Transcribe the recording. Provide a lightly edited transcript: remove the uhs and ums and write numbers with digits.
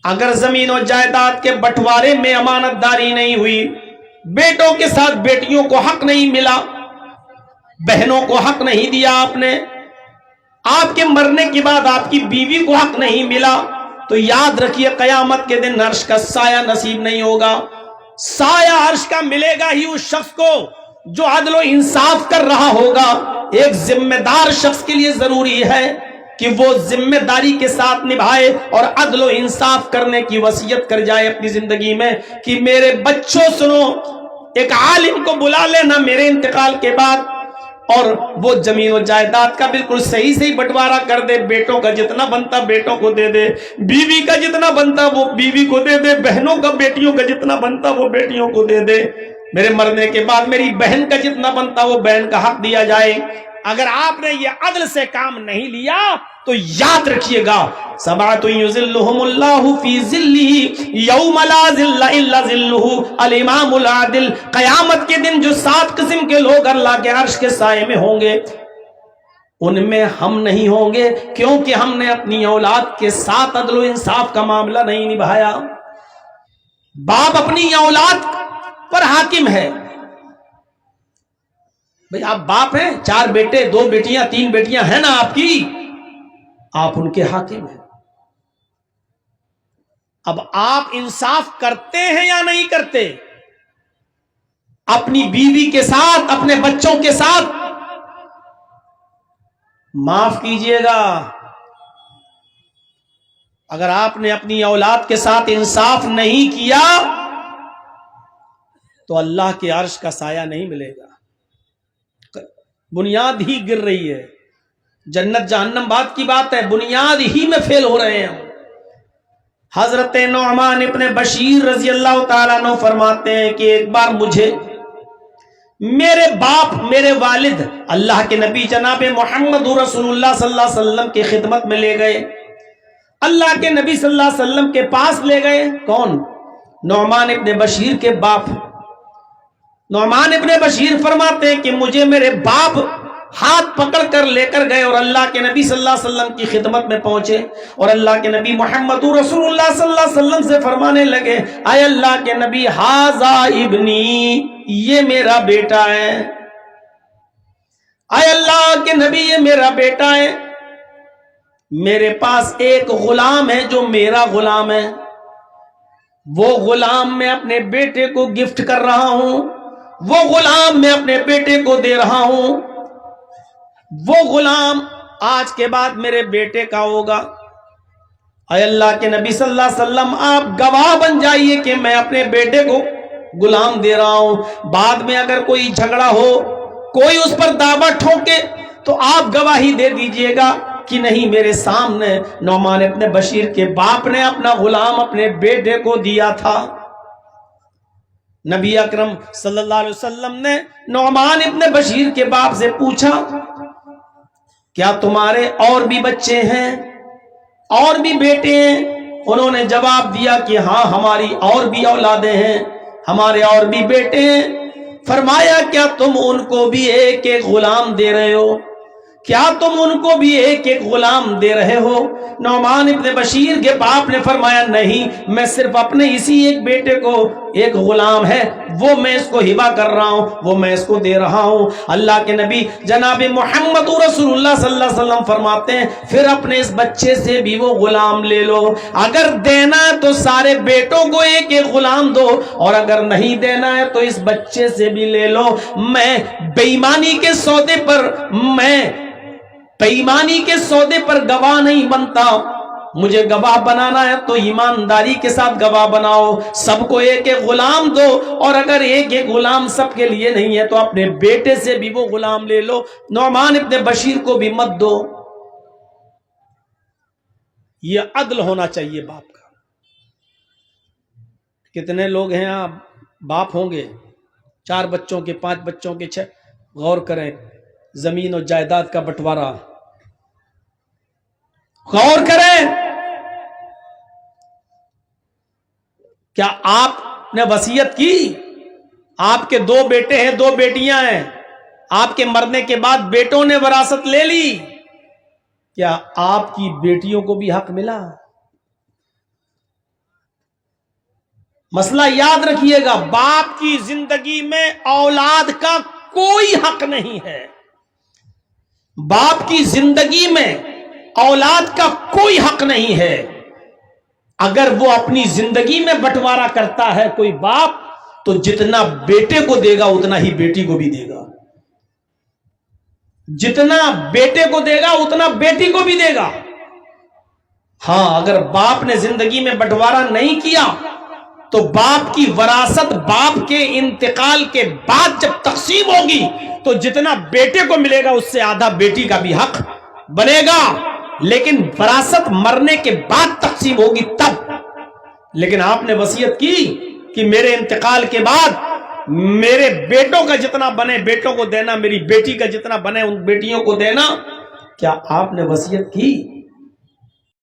اگر زمین و جائیداد کے بٹوارے میں امانت داری نہیں ہوئی، بیٹوں کے ساتھ بیٹیوں کو حق نہیں ملا، بہنوں کو حق نہیں دیا آپ نے، آپ کے مرنے کے بعد آپ کی بیوی کو حق نہیں ملا، تو یاد رکھیے قیامت کے دن عرش کا سایہ نصیب نہیں ہوگا۔ سایہ عرش کا ملے گا ہی اس شخص کو جو عدل و انصاف کر رہا ہوگا۔ ایک ذمہ دار شخص کے لیے ضروری ہے کہ وہ ذمہ داری کے ساتھ نبھائے اور عدل و انصاف کرنے کی وصیت کر جائے اپنی زندگی میں کہ میرے بچوں سنو، ایک عالم کو بلا لینا میرے انتقال کے بعد، اور وہ زمین و جائیداد کا بالکل صحیح صحیح بٹوارا کر دے، بیٹوں کا جتنا بنتا بیٹوں کو دے دے، بیوی کا جتنا بنتا وہ بیوی کو دے دے، بہنوں کا بیٹیوں کا جتنا بنتا وہ بیٹیوں کو دے دے، میرے مرنے کے بعد میری بہن کا جتنا بنتا وہ بہن کا حق دیا جائے۔ اگر آپ نے یہ عدل سے کام نہیں لیا تو یاد رکھیے گا، سبعۃ یظلھم اللہ فی ظلہ یوم لا ظل الا ظلہ، الامام العادل، قیامت کے دن جو 7 قسم کے لوگ اللہ کے عرش کے سائے میں ہوں گے ان میں ہم نہیں ہوں گے، کیونکہ ہم نے اپنی اولاد کے ساتھ عدل و انصاف کا معاملہ نہیں نبھایا۔ باپ اپنی اولاد پر حاکم ہے، بھئی آپ باپ ہیں، 4 بیٹے 2 بیٹیاں 3 بیٹیاں ہیں نا آپ کی، آپ ان کے حاکم ہیں۔ اب آپ انصاف کرتے ہیں یا نہیں کرتے؟ اپنی بیوی کے ساتھ، اپنے بچوں کے ساتھ؟ معاف کیجئے گا، اگر آپ نے اپنی اولاد کے ساتھ انصاف نہیں کیا تو اللہ کے عرش کا سایہ نہیں ملے گا، بنیاد ہی گر رہی ہے۔ جنت جہنم بات کی بات ہے، بنیاد ہی میں فیل ہو رہے ہیں۔ حضرت نعمان ابن بشیر رضی اللہ تعالیٰ عنہ فرماتے ہیں کہ ایک بار مجھے میرے باپ، میرے والد اللہ کے نبی جناب محمد رسول اللہ صلی اللہ علیہ وسلم کی خدمت میں لے گئے، اللہ کے نبی صلی اللہ علیہ وسلم کے پاس لے گئے۔ کون؟ نعمان ابن بشیر کے باپ۔ نعمان ابن بشیر فرماتے ہیں کہ مجھے میرے باپ ہاتھ پکڑ کر لے کر گئے اور اللہ کے نبی صلی اللہ علیہ وسلم کی خدمت میں پہنچے، اور اللہ کے نبی محمد رسول اللہ صلی اللہ علیہ وسلم سے فرمانے لگے، اے اللہ کے نبی، ھذا ابنی، یہ میرا بیٹا ہے، اے اللہ کے نبی یہ میرا بیٹا ہے، میرے پاس ایک غلام ہے جو میرا غلام ہے، وہ غلام میں اپنے بیٹے کو گفٹ کر رہا ہوں، وہ غلام میں اپنے بیٹے کو دے رہا ہوں، وہ غلام آج کے بعد میرے بیٹے کا ہوگا۔ اے اللہ کے نبی صلی اللہ علیہ وسلم، آپ گواہ بن جائیے کہ میں اپنے بیٹے کو غلام دے رہا ہوں، بعد میں اگر کوئی جھگڑا ہو، کوئی اس پر دعویٰ ٹھوکے تو آپ گواہی دے دیجئے گا کہ نہیں، میرے سامنے نعمان ابن بشیر کے باپ نے اپنا غلام اپنے بیٹے کو دیا تھا۔ نبی اکرم صلی اللہ علیہ وسلم نے نعمان ابن بشیر کے باپ سے پوچھا، کیا تمہارے اور بھی بچے ہیں، اور بھی بیٹے ہیں؟ انہوں نے جواب دیا کہ ہاں، ہماری اور بھی اولادیں ہیں، ہمارے اور بھی بیٹے ہیں۔ فرمایا، کیا تم ان کو بھی ایک ایک غلام دے رہے ہو؟ کیا تم ان کو بھی ایک ایک غلام دے رہے ہو؟ نعمان ابن بشیر کے باپ نے فرمایا، نہیں، میں صرف اپنے اسی ایک بیٹے کو، ایک غلام ہے وہ میں اس کو ہبہ کر رہا ہوں، وہ میں اس کو دے رہا ہوں۔ اللہ کے نبی جناب محمد رسول اللہ صلی اللہ علیہ وسلم فرماتے ہیں، پھر اپنے اس بچے سے بھی وہ غلام لے لو، اگر دینا ہے تو سارے بیٹوں کو ایک ایک غلام دو، اور اگر نہیں دینا ہے تو اس بچے سے بھی لے لو۔ میں بے ایمانی کے سودے پر گواہ نہیں بنتا، مجھے گواہ بنانا ہے تو ایمانداری کے ساتھ گواہ بناؤ، سب کو ایک ایک غلام دو، اور اگر ایک ایک غلام سب کے لیے نہیں ہے تو اپنے بیٹے سے بھی وہ غلام لے لو، نعمان ابن بشیر کو بھی مت دو۔ یہ عدل ہونا چاہیے باپ کا۔ کتنے لوگ ہیں آپ باپ ہوں گے، 4 بچوں کے، 5 بچوں کے، 6، غور کریں، زمین و جائیداد کا بٹوارا غور کریں، کیا آپ نے وصیت کی؟ آپ کے 2 بیٹے ہیں، 2 بیٹیاں ہیں، آپ کے مرنے کے بعد بیٹوں نے وراثت لے لی، کیا آپ کی بیٹیوں کو بھی حق ملا؟ مسئلہ یاد رکھیے گا، باپ کی زندگی میں اولاد کا کوئی حق نہیں ہے، باپ کی زندگی میں اولاد کا کوئی حق نہیں ہے۔ اگر وہ اپنی زندگی میں بٹوارا کرتا ہے کوئی باپ، تو جتنا بیٹے کو دے گا اتنا ہی بیٹی کو بھی دے گا، جتنا بیٹے کو دے گا اتنا بیٹی کو بھی دے گا۔ ہاں، اگر باپ نے زندگی میں بٹوارا نہیں کیا تو باپ کی وراثت باپ کے انتقال کے بعد جب تقسیم ہوگی تو جتنا بیٹے کو ملے گا اس سے آدھا بیٹی کا بھی حق بنے گا، لیکن وراثت مرنے کے بعد تقسیم ہوگی تب۔ لیکن آپ نے وصیت کی کہ میرے انتقال کے بعد میرے بیٹوں کا جتنا بنے بیٹوں کو دینا، میری بیٹی کا جتنا بنے ان بیٹیوں کو دینا، کیا آپ نے وصیت کی؟